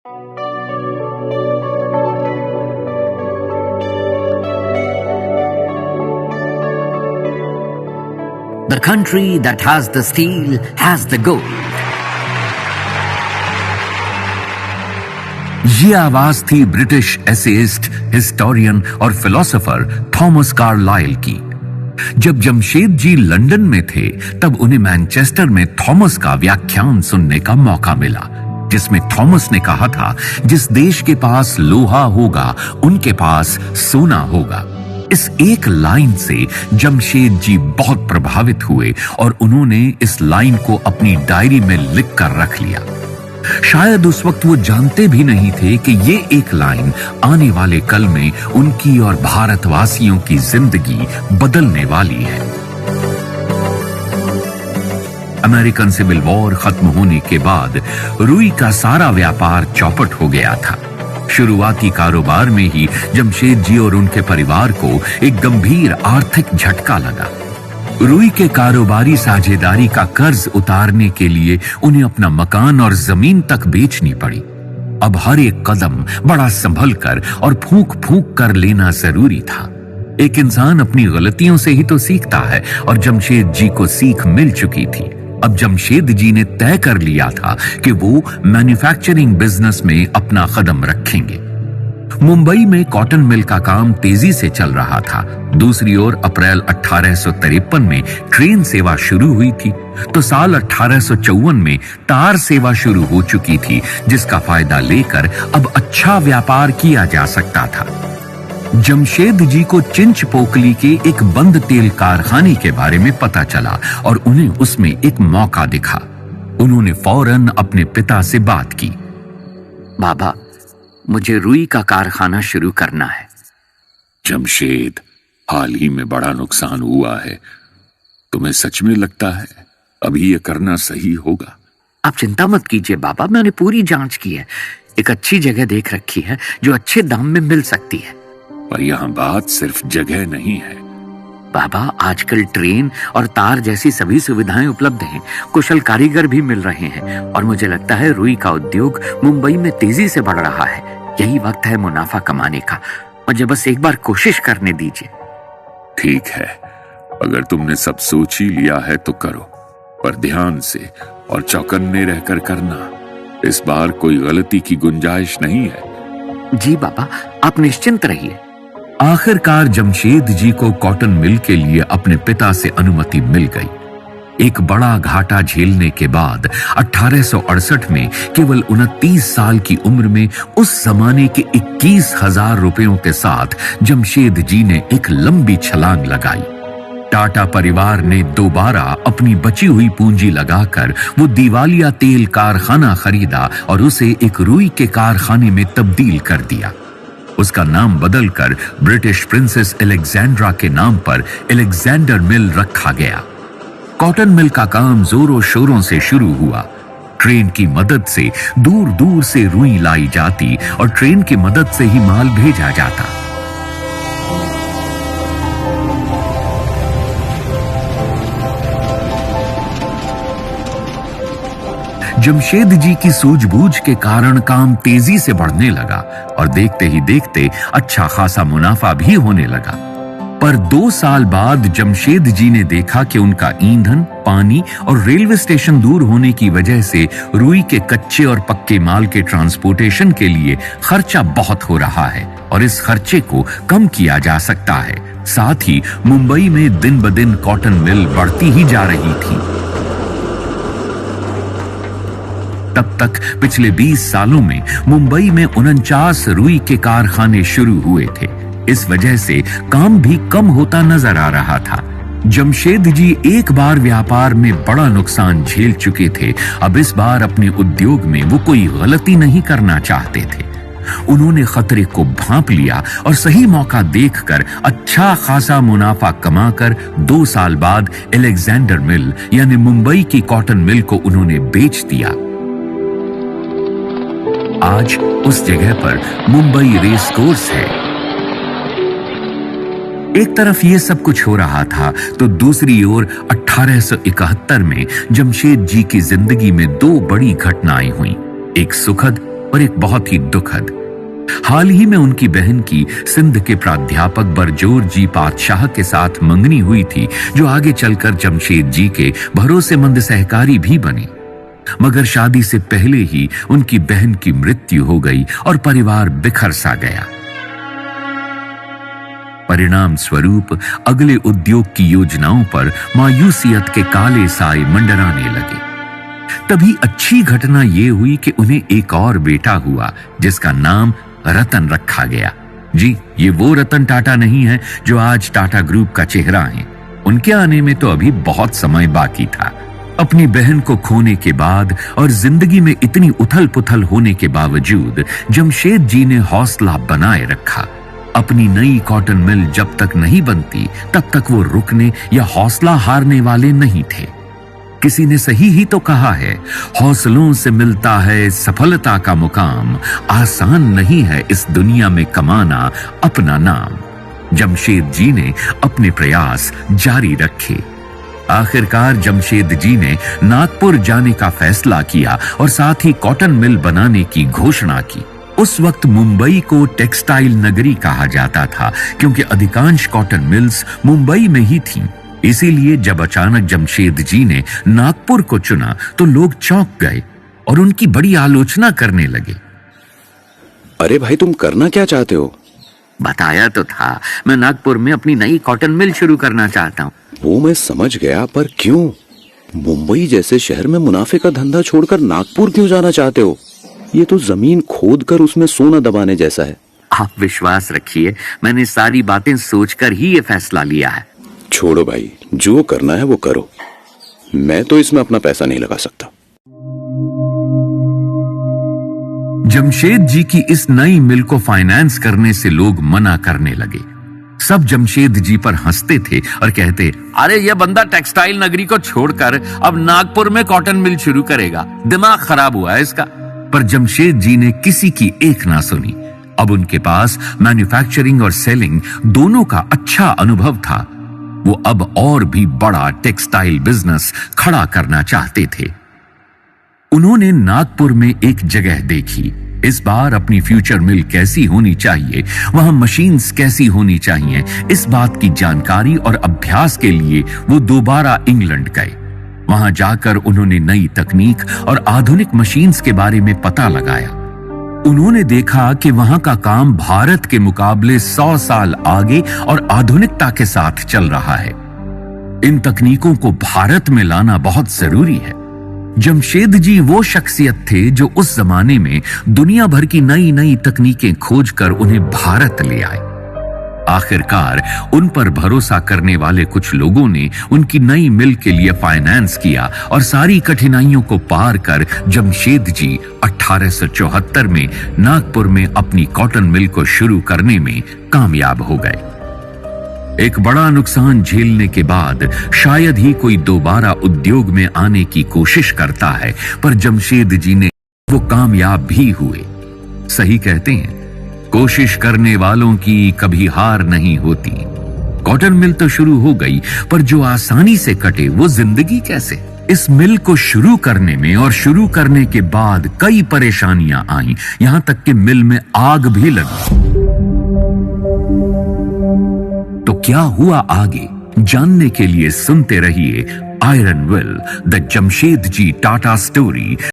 The country that has the steel has the gold. ये आवाज थी ब्रिटिश एसेइस्ट, हिस्टोरियन और फिलोसोफर थॉमस कार्लाइल की। जब जमशेद जी लंदन में थे तब उन्हें मैनचेस्टर में थॉमस का व्याख्यान सुनने का मौका मिला, जिसमें थॉमस ने कहा था, जिस देश के पास लोहा होगा उनके पास सोना होगा। इस एक लाइन से जमशेद जी बहुत प्रभावित हुए और उन्होंने इस लाइन को अपनी डायरी में लिख कर रख लिया। शायद उस वक्त वो जानते भी नहीं थे कि ये एक लाइन आने वाले कल में उनकी और भारतवासियों की जिंदगी बदलने वाली है। अमेरिकन सिविल वॉर खत्म होने के बाद रुई का सारा व्यापार चौपट हो गया था। शुरुआती कारोबार में ही जमशेद जी और उनके परिवार को एक गंभीर आर्थिक झटका लगा। रुई के कारोबारी साझेदारी का कर्ज उतारने के लिए उन्हें अपना मकान और जमीन तक बेचनी पड़ी। अब हर एक कदम बड़ा संभल कर और फूंक फूंक कर लेना जरूरी था। एक इंसान अपनी गलतियों से ही तो सीखता है और जमशेद जी को सीख मिल चुकी थी। अब जमशेद जी ने तय कर लिया था कि वो मैन्युफैक्चरिंग बिजनेस में अपना कदम रखेंगे। मुंबई में कॉटन मिल का काम तेजी से चल रहा था। दूसरी ओर अप्रैल 1853 में ट्रेन सेवा शुरू हुई थी, तो साल 1854 में तार सेवा शुरू हो चुकी थी, जिसका फायदा लेकर अब अच्छा व्यापार किया जा सकता था। जमशेद जी को चिंच पोकली के एक बंद तेल कारखाने के बारे में पता चला और उन्हें उसमें एक मौका दिखा। उन्होंने फौरन अपने पिता से बात की। बाबा, मुझे रुई का कारखाना शुरू करना है। जमशेद, हाल ही में बड़ा नुकसान हुआ है। तुम्हें सच में लगता है अभी ये करना सही होगा? आप चिंता मत कीजिए बाबा, मैंने पूरी जांच की है। एक अच्छी जगह देख रखी है जो अच्छे दाम में मिल सकती है। पर यहाँ बात सिर्फ जगह नहीं है बाबा, आजकल ट्रेन और तार जैसी सभी सुविधाएं उपलब्ध हैं, कुशल कारीगर भी मिल रहे हैं और मुझे लगता है रुई का उद्योग मुंबई में तेजी से बढ़ रहा है। यही वक्त है मुनाफा कमाने का। मुझे बस एक बार कोशिश करने दीजिए। ठीक है, अगर तुमने सब सोच ही लिया है तो करो, पर ध्यान से और चौकन्ने रहकर करना। इस बार कोई गलती की गुंजाइश नहीं है। जी बाबा, आप निश्चिंत रहिए। आखिरकार जमशेद जी को कॉटन मिल के लिए अपने पिता से अनुमति मिल गई। एक बड़ा घाटा झेलने के बाद 1868 में केवल 29 साल की उम्र में उस जमाने के 21,000 रुपयों के साथ जमशेद जी ने एक लंबी छलांग लगाई। टाटा परिवार ने दोबारा अपनी बची हुई पूंजी लगाकर वो दिवालिया तेल कारखाना खरीदा और उसे एक रुई के कारखाने में तब्दील कर दिया। उसका नाम बदलकर ब्रिटिश प्रिंसेस एलेक्जेंड्रा के नाम पर एलेक्जेंडर मिल रखा गया। कॉटन मिल का काम जोरों शोरों से शुरू हुआ। ट्रेन की मदद से दूर दूर से रुई लाई जाती और ट्रेन की मदद से ही माल भेजा जाता। जमशेद जी की सूझबूझ के कारण काम तेजी से बढ़ने लगा और देखते ही देखते अच्छा खासा मुनाफा भी होने लगा। पर 2 साल बाद जमशेद जी ने देखा कि उनका ईंधन, पानी और रेलवे स्टेशन दूर होने की वजह से रुई के कच्चे और पक्के माल के ट्रांसपोर्टेशन के लिए खर्चा बहुत हो रहा है और इस खर्चे को कम किया जा सकता है। साथ ही मुंबई में दिन ब दिन कॉटन मिल बढ़ती ही जा रही थी। तब तक पिछले 20 सालों में मुंबई में 49 रुई के कारखाने शुरू हुए थे। इस वजह से काम भी कम होता नजर आ रहा था। जमशेद जी एक बार व्यापार में बड़ा नुकसान झेल चुके थे। अब इस बार अपने उद्योग में वो कोई गलती नहीं करना चाहते थे। उन्होंने खतरे को भांप लिया और सही मौका देखकर अच्छा खासा मुनाफा कमाकर 2 साल बाद एलेक्जेंडर मिल यानी मुंबई की कॉटन मिल को उन्होंने बेच दिया। आज उस जगह पर मुंबई रेस कोर्स है। एक तरफ ये सब कुछ हो रहा था तो दूसरी ओर 1871 में जमशेद जी की जिंदगी में 2 बड़ी घटनाएं हुई, एक सुखद और एक बहुत ही दुखद। हाल ही में उनकी बहन की सिंध के प्राध्यापक बरजोर जी पातशाह के साथ मंगनी हुई थी, जो आगे चलकर जमशेद जी के भरोसेमंद सहकारी भी बने। मगर शादी से पहले ही उनकी बहन की मृत्यु हो गई और परिवार बिखर सा गया। परिणाम स्वरूप अगले उद्योग की योजनाओं पर मायूसियत के काले साए मंडराने लगे। तभी अच्छी घटना यह हुई कि उन्हें एक और बेटा हुआ, जिसका नाम रतन रखा गया। जी, ये वो रतन टाटा नहीं है जो आज टाटा ग्रुप का चेहरा है। उनके आने में तो अभी बहुत समय बाकी था। अपनी बहन को खोने के बाद और जिंदगी में इतनी उथल पुथल होने के बावजूद जमशेद जी ने हौसला बनाए रखा। अपनी नई कॉटन मिल जब तक नहीं बनती तब तक वो रुकने या हौसला हारने वाले नहीं थे। किसी ने सही ही तो कहा है, हौसलों से मिलता है सफलता का मुकाम, आसान नहीं है इस दुनिया में कमाना अपना नाम। जमशेद जी ने अपने प्रयास जारी रखे। आखिरकार जमशेद जी ने नागपुर जाने का फैसला किया और साथ ही कॉटन मिल बनाने की घोषणा की। उस वक्त मुंबई को टेक्सटाइल नगरी कहा जाता था, क्योंकि अधिकांश कॉटन मिल्स मुंबई में ही थीं। इसीलिए जब अचानक जमशेद जी ने नागपुर को चुना तो लोग चौंक गए और उनकी बड़ी आलोचना करने लगे। अरे भाई, तुम करना क्या चाहते हो? बताया तो था, मैं नागपुर में अपनी नई कॉटन मिल शुरू करना चाहता हूँ। वो मैं समझ गया, पर क्यों? मुंबई जैसे शहर में मुनाफे का धंधा छोड़कर नागपुर क्यों जाना चाहते हो? ये तो जमीन खोद कर उसमें सोना दबाने जैसा है। आप विश्वास रखिए, मैंने सारी बातें सोचकर ही ये फैसला लिया है। छोड़ो भाई, जो करना है वो करो। मैं तो इसमें अपना पैसा नहीं लगा सकता। जमशेद जी की इस नई मिल को फाइनेंस करने से लोग मना करने लगे। सब जमशेद जी पर हंसते थे और कहते, अरे यह बंदा टेक्सटाइल नगरी को छोड़कर अब नागपुर में कॉटन मिल शुरू करेगा, दिमाग खराब हुआ है इसका। पर जमशेद जी ने किसी की एक ना सुनी। अब उनके पास मैन्युफैक्चरिंग और सेलिंग दोनों का अच्छा अनुभव था। वो अब और भी बड़ा टेक्सटाइल बिजनेस खड़ा करना चाहते थे। उन्होंने नागपुर में एक जगह देखी। इस बार अपनी फ्यूचर मिल कैसी होनी चाहिए, वहां मशीन्स कैसी होनी चाहिए, इस बात की जानकारी और अभ्यास के लिए वो दोबारा इंग्लैंड गए। वहां जाकर उन्होंने नई तकनीक और आधुनिक मशीन्स के बारे में पता लगाया। उन्होंने देखा कि वहां का काम भारत के मुकाबले 100 साल आगे और आधुनिकता के साथ चल रहा है। इन तकनीकों को भारत में लाना बहुत जरूरी है। जमशेद जी वो शख्सियत थे जो उस जमाने में दुनिया भर की नई नई तकनीकें खोजकर उन्हें भारत ले आए। आखिरकार उन पर भरोसा करने वाले कुछ लोगों ने उनकी नई मिल के लिए फाइनेंस किया और सारी कठिनाइयों को पार कर जमशेद जी 1874 में नागपुर में अपनी कॉटन मिल को शुरू करने में कामयाब हो गए। एक बड़ा नुकसान झेलने के बाद शायद ही कोई दोबारा उद्योग में आने की कोशिश करता है, पर जमशेद जी ने वो कामयाब भी हुए। सही कहते हैं, कोशिश करने वालों की कभी हार नहीं होती। कॉटन मिल तो शुरू हो गई, पर जो आसानी से कटे वो जिंदगी कैसे? इस मिल को शुरू करने में और शुरू करने के बाद कई परेशानियां आईं, यहां तक कि मिल में आग भी लगी। तो क्या हुआ आगे, जानने के लिए सुनते रहिए Iron Will, the Jamshed ji Tata story.